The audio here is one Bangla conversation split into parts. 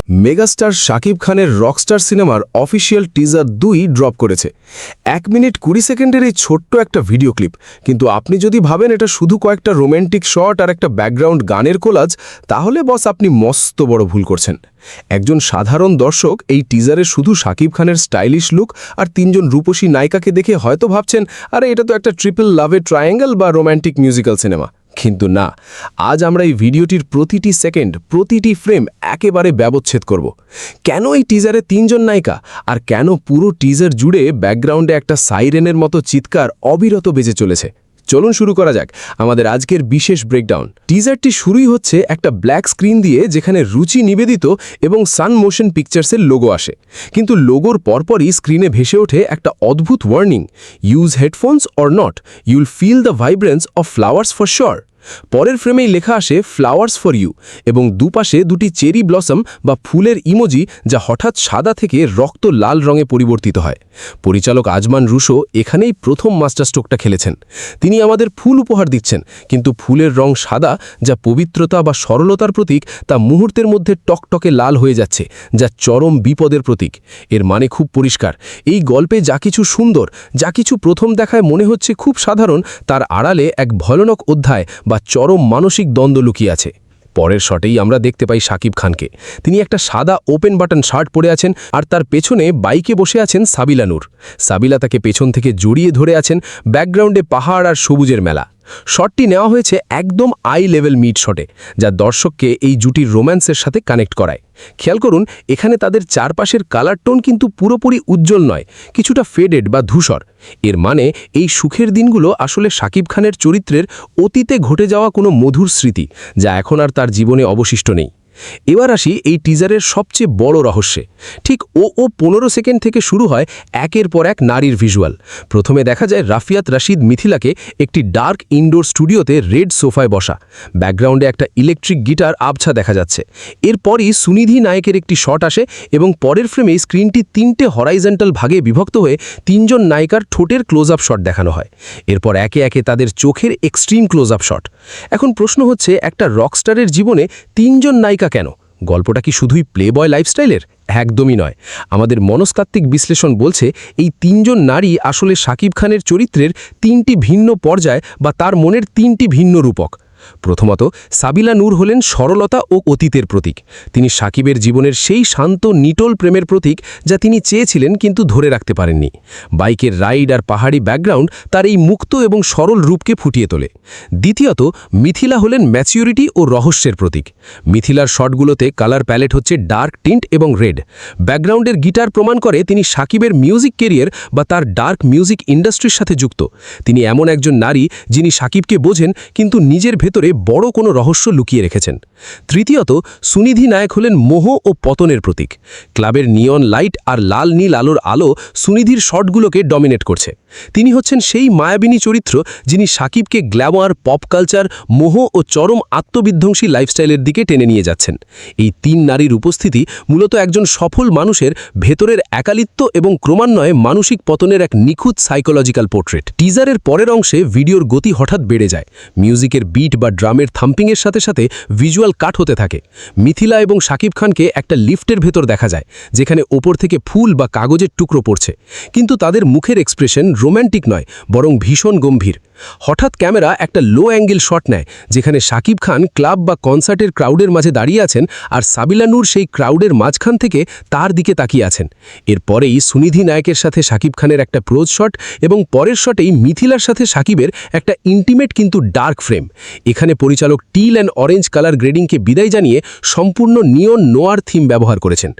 মেগাস্টার শাকিব খানের রকস্টার সিনেমার অফিসিয়াল টিজার 2 ড্রপ করেছে। 1 মিনিট 20 সেকেন্ডের এই ছোট্ট একটা ভিডিও ক্লিপ, কিন্তু আপনি যদি ভাবেন এটা শুধু কয়েকটা রোম্যান্টিক শট আর একটা ব্যাকগ্রাউন্ড গানের কোলাজ, তাহলে বস আপনি মস্ত বড় ভুল করছেন। একজন সাধারণ দর্শক এই টিজারে শুধু শাকিব খানের স্টাইলিশ লুক আর 3 জন রূপসী নায়িকাকে দেখে হয়তো ভাবছেন, আরে এটা তো একটা ট্রিপল লাভের ট্রায়াঙ্গেল বা রোম্যান্টিক মিউজিক্যাল সিনেমা। কিন্তু না, আজ আমরা এই ভিডিওটির প্রতিটি সেকেন্ড, প্রতিটি ফ্রেম একেবারে ব্যবচ্ছেদ করব। কেন এই টিজারে 3 জন নায়িকা, আর কেন পুরো টিজার জুড়ে ব্যাকগ্রাউন্ডে একটা সাইরেনের মতো চিৎকার অবিরত বেজে চলেছে। চলুন শুরু করা যাক আমাদের আজকের বিশেষ ব্রেকডাউন। টিজারটি শুরুই হচ্ছে একটা ব্ল্যাক স্ক্রিন দিয়ে, যেখানে রুচি নিবেদিত এবং সান মোশন পিকচার্সের লোগো আসে। কিন্তু লোগোর পরপরই স্ক্রিনে ভেসে ওঠে একটা অদ্ভুত warning, use headphones or not, you'll feel the vibrance of flowers for sure. পরের ফ্রেমেই লেখা আসে ফ্লাওয়ার্স ফর ইউ, এবং দুপাশে দুটি চেরি ব্লসম বা ফুলের ইমোজি, যা হঠাৎ সাদা থেকে রক্ত লাল রঙে পরিবর্তিত হয়। পরিচালক আজমান রুশো এখানেই প্রথম মাস্টারস্ট্রোকটা খেলেছেন। তিনি আমাদের ফুল উপহার দিচ্ছেন, কিন্তু ফুলের রং সাদা, যা পবিত্রতা বা সরলতার প্রতীক, তা মুহূর্তের মধ্যে টকটকে লাল হয়ে যাচ্ছে, যা চরম বিপদের প্রতীক। এর মানে খুব পরিষ্কার, এই গল্পে যা কিছু সুন্দর, যা কিছু প্রথম দেখায় মনে হচ্ছে খুব সাধারণ, তার আড়ালে এক ভয়ানক অধ্যায় বা চরম মানসিক দ্বন্দ্ব লুকিয়ে আছে। পরের শটেই আমরা দেখতে পাই শাকিব খানকে। তিনি একটা সাদা ওপেন বাটন শার্ট পরে আছেন, আর তার পেছনে বাইকে বসে আছেন সাবিলা নূর। সাবিলা তাকে পেছন থেকে জড়িয়ে ধরে আছেন। ব্যাকগ্রাউন্ডে পাহাড় আর সবুজের মেলা। শটটি নেওয়া হয়েছে একদম আই লেভেল মিড শটে, যা দর্শককে এই জুটির রোম্যান্সের সাথে কানেক্ট করায়। খেয়াল করুন, এখানে তাদের চারপাশের কালার টোন কিন্তু পুরোপুরি উজ্জ্বল নয়, কিছুটা ফেডেড বা ধূসর। এর মানে এই সুখের দিনগুলো আসলে শাকিব খানের চরিত্রের অতীতে ঘটে যাওয়া কোনো মধুর স্মৃতি, যা এখন আর তার জীবনে অবশিষ্ট নেই। এবার আসি এই টিজারের সবচেয়ে বড় রহস্যে। ঠিক 15 সেকেন্ড থেকে শুরু হয় একের পর এক নারীর ভিজুয়াল। প্রথমে দেখা যায় রাফিয়াত রাশিদ মিথিলাকে একটি ডার্ক ইনডোর স্টুডিওতে রেড সোফায় বসা। ব্যাকগ্রাউন্ডে একটা ইলেকট্রিক গিটার আবছা দেখা যাচ্ছে। এরপরই সুনিধি নায়কের একটি শট আসে, এবং পরের ফ্রেমে স্ক্রিনটি 3টে হরাইজন্টাল ভাগে বিভক্ত হয়ে 3 জন নায়িকার ঠোঁটের ক্লোজ আপ শট দেখানো হয়। এরপর একে একে তাদের চোখের এক্সট্রিম ক্লোজ আপ শট। এখন প্রশ্ন হচ্ছে, একটা রকস্টারের জীবনে 3 জন নায়িকা কেন? গল্পটা কি শুধুই প্লে বয় লাইফস্টাইলের? একদমই নয়। আমাদের মনস্তাত্ত্বিক বিশ্লেষণ বলছে, এই 3 জন নারী আসলে শাকিব খানের চরিত্রের 3টি ভিন্ন পর্যায় বা তার মনের 3টি ভিন্ন রূপক। প্রথমত, সাবিলা নূর হলেন সরলতা ও অতীতের প্রতীক। তিনি শাকিবের জীবনের সেই শান্ত নিটোল প্রেমের প্রতীক, যা তিনি চেয়েছিলেন কিন্তু ধরে রাখতে পারেননি। বাইকের রাইড আর পাহাড়ি ব্যাকগ্রাউন্ড তার এই মুক্ত এবং সরল রূপকে ফুটিয়ে তোলে। দ্বিতীয়ত, মিথিলা হলেন ম্যাচিউরিটি ও রহস্যের প্রতীক। মিথিলার শটগুলোতে কালার প্যালেট হচ্ছে ডার্ক টিন্ট এবং রেড। ব্যাকগ্রাউন্ডের গিটার প্রমাণ করে তিনি শাকিবের মিউজিক কেরিয়ার বা তার ডার্ক মিউজিক ইন্ডাস্ট্রির সাথে যুক্ত। তিনি এমন একজন নারী যিনি শাকিবকে বোঝেন, কিন্তু নিজের ভেতরে বড় কোনো রহস্য লুকিয়ে রেখেছেন। তৃতীয়ত, সুনিধি নায়ক হলেন মোহ ও পতনের প্রতীক। ক্লাবের নিয়ন লাইট আর লাল নীল আলোর আলো সুনিধির শটগুলোকে ডমিনেট করছে। তিনি হচ্ছেন সেই মায়াবিনী চরিত্র যিনি শাকিবকে গ্ল্যামার, পপ কালচার, মোহ ও চরম আত্মবিধ্বংসী লাইফস্টাইলের দিকে টেনে নিয়ে যাচ্ছেন। এই 3 নারীর উপস্থিতি মূলত একজন সফল মানুষের ভেতরের একালিত্ব এবং ক্রমান্বয়ে মানসিক পতনের এক নিখুঁত সাইকোলজিক্যাল পোর্ট্রেট। টিজারের পরের অংশে ভিডিওর গতি হঠাৎ বেড়ে যায়। মিউজিকের বিট বা ড্রামের থাম্পিংয়ের সাথে সাথে ভিজুয়াল কাট হতে থাকে। মিথিলা এবং শাকিব খানকে একটা লিফটের ভেতর দেখা যায়, যেখানে ওপর থেকে ফুল বা কাগজের টুকরো পড়ছে, কিন্তু তাদের মুখের এক্সপ্রেশন রোম্যান্টিক নয়, বরং ভীষণ গম্ভীর। হঠাৎ ক্যামেরা একটা লো অ্যাঙ্গেল শট নেয়, যেখানে শাকিব খান ক্লাব বা কনসার্টের ক্রাউডের মাঝে দাঁড়িয়ে আছেন, আর সাবিলা নূর সেই ক্রাউডের মাঝখান থেকে তার দিকে তাকিয়ে আছেন। এরপরেই সুনিধি নায়কের সাথে শাকিব খানের একটা ক্লোজ শট, এবং পরের শটেই মিথিলার সাথে শাকিবের একটা ইন্টিমেট কিন্তু ডার্ক ফ্রেম। এখানে পরিচালক টিল অ্যান্ড অরেঞ্জ কালার গ্রেডিংকে বিদায় জানিয়ে সম্পূর্ণ নিয়ন নোয়ার থিম ব্যবহার করেছেন।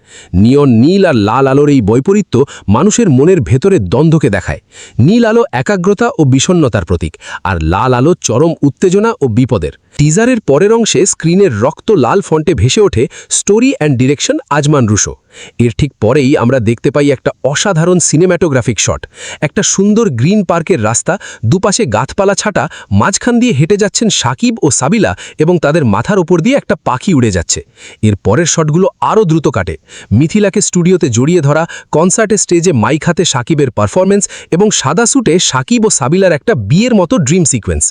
নিয়ন নীল আর লাল আলোর এই বৈপরীত্য মানুষের মনের ভেতরে দ্বন্দ্বকে দেখায়। নীল আলো একাগ্রতা ও বিষণ্ণতার প্রতীক, আর লাল আলো চরম উত্তেজনা ও বিপদের। টিজারের পরের অংশে স্ক্রিনের রক্ত লাল ফন্টে ভেসে ওঠে story and direction Azman Rusho. এর ঠিক পরেই আমরা দেখতে পাই একটা অসাধারণ সিনেম্যাটোগ্রাফিক শট। একটা সুন্দর গ্রিন পার্কের রাস্তা, দুপাশে গাছপালা ছাটা, মাঝখান দিয়ে হেঁটে যাচ্ছেন শাকিব ও সাবিলা, এবং তাদের মাথার ওপর দিয়ে একটা পাখি উড়ে যাচ্ছে। এর পরের শটগুলো আরও দ্রুত কাটে। মিথিলাকে স্টুডিওতে জড়িয়ে ধরা, কনসার্টের স্টেজে মাইক হাতে শাকিবের পারফরমেন্স, এবং সাদা স্যুটে শাকিব ও সাবিলার একটা বিয়ের মতো ড্রিম সিকোয়েন্স।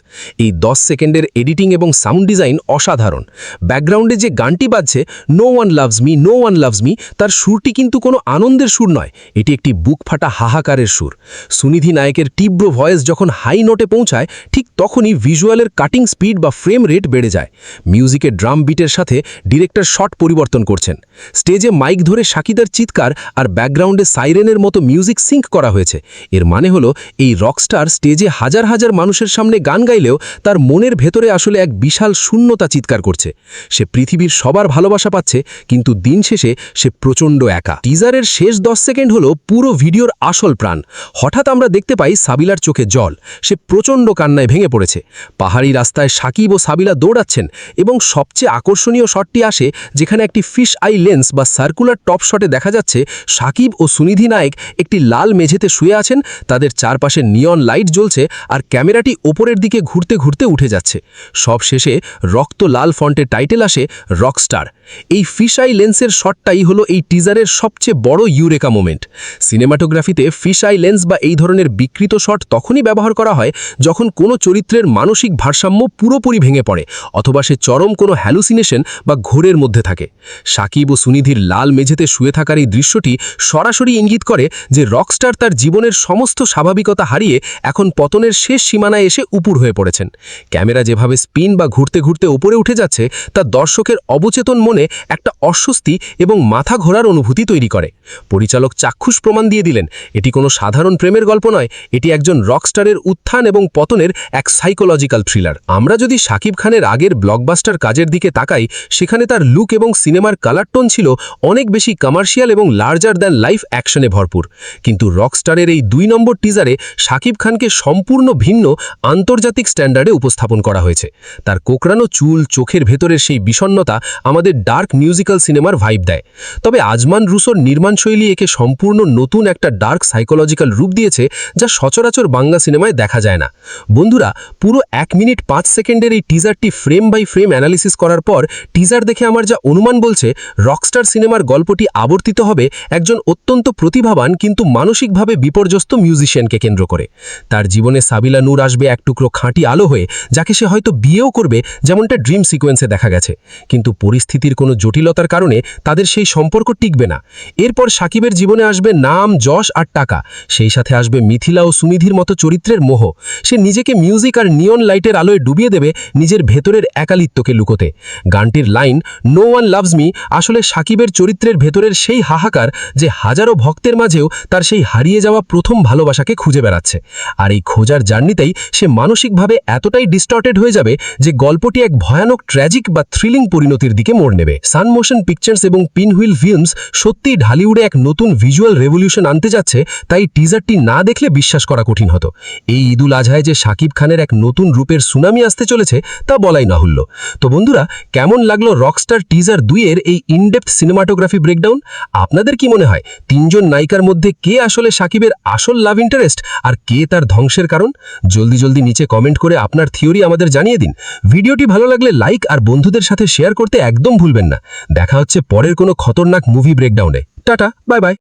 এই 10 সেকেন্ডের এডিটিং এবং সাউন্ড ডিজাইন অসাধারণ। ব্যাকগ্রাউন্ডে যে গানটি বাজছে no one loves me, no one loves me, তার সুরটি কিন্তু কোনো আনন্দের সুর নয়, এটি একটি বুক ফাটা হাহাকারের সুর। সুনিধি নায়কের তীব্র ভয়েস যখন হাই নোটে পৌঁছায় ঠিক তখনই ভিজুয়ালের কাটিং স্পিড বা ফ্রেম রেট বেড়ে যায়। মিউজিকের ড্রাম বিটের সাথে ডিরেক্টর শট পরিবর্তন করছেন। স্টেজে মাইক ধরে সাকিদার চিৎকার আর ব্যাকগ্রাউন্ডে সাইরেনের মতো মিউজিক সিঙ্ক করা হয়েছে। এর মানে হলো এই রকস্টার স্টেজে হাজার হাজার মানুষের সামনে গান গাইলেও তার মনের ভেতরে আসলে এক বিশাল শূন্যতা চিৎকার করছে। সে পৃথিবীর সবার ভালোবাসা পাচ্ছে, কিন্তু দিন শেষে সে প্রচণ্ড একা। টিজারের শেষ 10 সেকেন্ড হলো পুরো ভিডিওর আসল প্রাণ। হঠাৎ আমরা দেখতে পাই সাবিলার চোখে জল, সে প্রচণ্ড কান্নায় ভেঙে পড়েছে। পাহাড়ি রাস্তায় সাকিব ও সাবিলা দৌড়াচ্ছেন এবং সবচেয়ে আকর্ষণীয় শটটি আসে যেখানে একটি ফিশ আই লেন্স বা সার্কুলার টপ শটে দেখা যাচ্ছে সাকিব ও সুনিধি নায়ক একটি লাল মেঝেতে শুয়ে আছেন, তাদের চারপাশে নিয়ন লাইট জ্বলছে আর ক্যামেরাটি ওপরের দিকে ঘুরতে ঘুরতে উঠে যাচ্ছে। সব শেষে রক্ত লাল ফন্টে টাইটেল আসে রকস্টার। এই ফিশ আই লেন্সের শটটাই হলো এই টিজারের সবচেয়ে বড় ইউরেকা মোমেন্ট। সিনেমাটোগ্রাফিতে ফিশ আই লেন্স বা এই ধরনের বিকৃত শট তখনই ব্যবহার করা হয় যখন কোনো চরিত্রের মানসিক ভারসাম্য পুরোপুরি ভেঙে পড়ে অথবা সে চরম কোনো হ্যালুসিনেশন বা ঘোরের মধ্যে থাকে। সাকিব ও সুনিধির লাল মেঝেতে শুয়ে থাকার এই দৃশ্যটি সরাসরি ইঙ্গিত করে যে রকস্টার তার জীবনের সমস্ত স্বাভাবিকতা হারিয়ে এখন পতনের শেষ সীমানায় এসে উপুর হয়ে পড়েছেন। ক্যামেরা যেভাবে স্পিন বা ঘুরতে ঘুরতে উপরে উঠে যাচ্ছে তা দর্শকের অবচেতন মনে একটা অস্বস্তি এবং মাথা ঘোরার অনুভূতি তৈরি করে। পরিচালক চাক্ষুষ প্রমাণ দিয়ে দিলেন এটি কোনো সাধারণ প্রেমের গল্প নয়, এটি একজন রকস্টারের উত্থান এবং পতনের এক সাইকোলজিক্যাল থ্রিলার। আমরা যদি শাকিব খানের আগের ব্লকবাস্টার কাজের দিকে তাকাই, সেখানে তার লুক এবং সিনেমার কালার টোন ছিল অনেক বেশি কমার্শিয়াল এবং লার্জার দ্যান লাইফ অ্যাকশনে ভরপুর। কিন্তু রকস্টারের এই 2 নম্বর টিজারে শাকিব খানকে সম্পূর্ণ ভিন্ন আন্তর্জাতিক স্ট্যান্ডার্ডে উপস্থাপন করা হয়েছে। তার কোকড়ানো চুল, চোখের ভেতরের সেই বিষণ্ণতা আমাদের ডার্ক মিউজিক্যাল সিনেমার ভাইব দেয়। তবে আজমান রুসোর নির্মাণশৈলী একে সম্পূর্ণ নতুন একটা ডার্ক সাইকোলজিক্যাল রূপ দিয়েছে যা সচরাচর বাংলা সিনেমায় দেখা যায় না। বন্ধুরা, পুরো 1 মিনিট 5 সেকেন্ডের এই টিজারটি ফ্রেম বাই ফ্রেম অ্যানালিসিস করার পর টিজার দেখে আমার যা অনুমান বলছে রকস্টার সিনেমার গল্পটি আবর্তিত হবে একজন অত্যন্ত প্রতিভাবান কিন্তু মানসিকভাবে বিপর্যস্ত মিউজিশিয়ানকে কেন্দ্র করে। তার জীবনে সাবিলা নূর আসবে এক টুকরো খাঁটি আলো হয়ে, যাকে সে হয়তো বিয়েও করবে যেমনটা ড্রিম সিকোয়েন্সে দেখা গেছে, কিন্তু পরিস্থিতির কোনো জটিলতার কারণে তাদের সেই সম্পর্ক টিকবে না। এরপর সাকিবের জীবনে আসবে নাম, যশ আর টাকা, সেই সাথে আসবে মিথিলা ও সুনিধির মতো চরিত্রের মোহ। সে নিজেকে মিউজিক আর নিয়ন লাইটের আলোয় ডুবিয়ে দেবে নিজের ভেতরের একালিত্বকে লুকোতে। গানটির line no one loves me আসলে সাকিবের চরিত্রের ভেতরের সেই হাহাকার যে হাজারো ভক্তের মাঝেও তার সেই হারিয়ে যাওয়া প্রথম ভালোবাসাকে খুঁজে বেড়াচ্ছে। আর এই খোঁজার জার্নিতেই সে মানসিকভাবে এতটাই ডিস্টর্টেড হয়ে যাবে যে গল্পটি এক ভয়ানক ট্র্যাজিক বা থ্রিলিং পরিণতির দিকে মোড় নেবে। সান মোশন পিকচার্স এবং পিনহুইল ফিল্মস সত্যিই ঢালিউডে এক নতুন ভিজুয়াল রেভলিউশন আনতে যাচ্ছে, তাই টিজারটি না দেখলে বিশ্বাস করা কঠিন হতো। এই ঈদুল আজহায় যে শাকিব খানের এক নতুন রূপের সুনামি আসতে চলেছে তা বলাই নাহুল্য। তো বন্ধুরা, কেমন লাগলো রকস্টার টিজার 2 এর এই ইনডেপথ সিনেমাটোগ্রাফি ব্রেকডাউন? আপনাদের কি মনে হয় 3 জন নায়িকার মধ্যে কে আসলে শাকিবের আসল লাভ ইন্টারেস্ট আর কে তার ধ্বংসের কারণ? জলদি নিচে কমেন্ট করে আপনার থিওরি আমাদের জানিয়ে দিন। ভিডিওটি ভালো লাগলে লাইক আর বন্ধুদের সাথে শেয়ার করতে একদম ভুলবেন না। দেখা হচ্ছে পরের কোনো খতরনাক মুভি ব্রেকডাউনে। Tata, bye by.